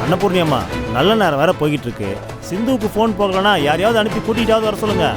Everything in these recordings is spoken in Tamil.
அன்னபூர்ணி அம்மா, நல்ல நேரம் வேற போய்கிட்டு இருக்கு. சிந்துவுக்கு ஃபோன் போகலன்னா யாரையாவது அனுப்பி கூட்டிகிட்டாவது வர சொல்லுங்க.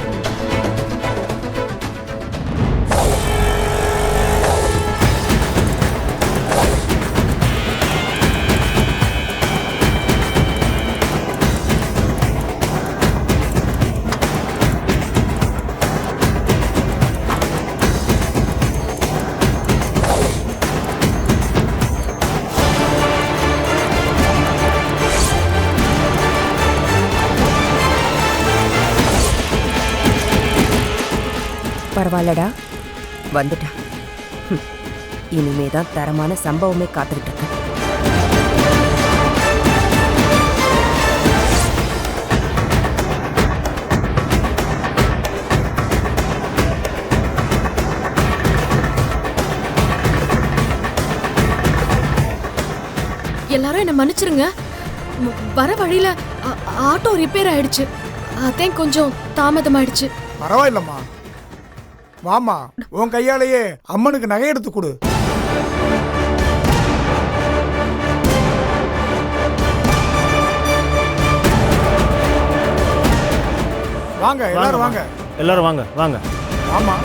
பரவாயில்லடா, வந்துட்டா. இனிமேதான் தரமான சம்பவமே காத்துக்கிட்டு இருக்கு. எல்லாரும் என்ன மன்னிச்சிருங்க. வர வழியில ஆட்டோ ரிப்பேர் ஆயிடுச்சு. அதான் கொஞ்சம் தாமதமாயிடுச்சு. பரவாயில்லம்மா, வாமா, உன் கையாலேயே அம்மனுக்கு நகை எடுத்து கொடு. வாங்க எல்லாரும் வாங்க. எல்லாரும் வாங்க வாங்க. ஆமா.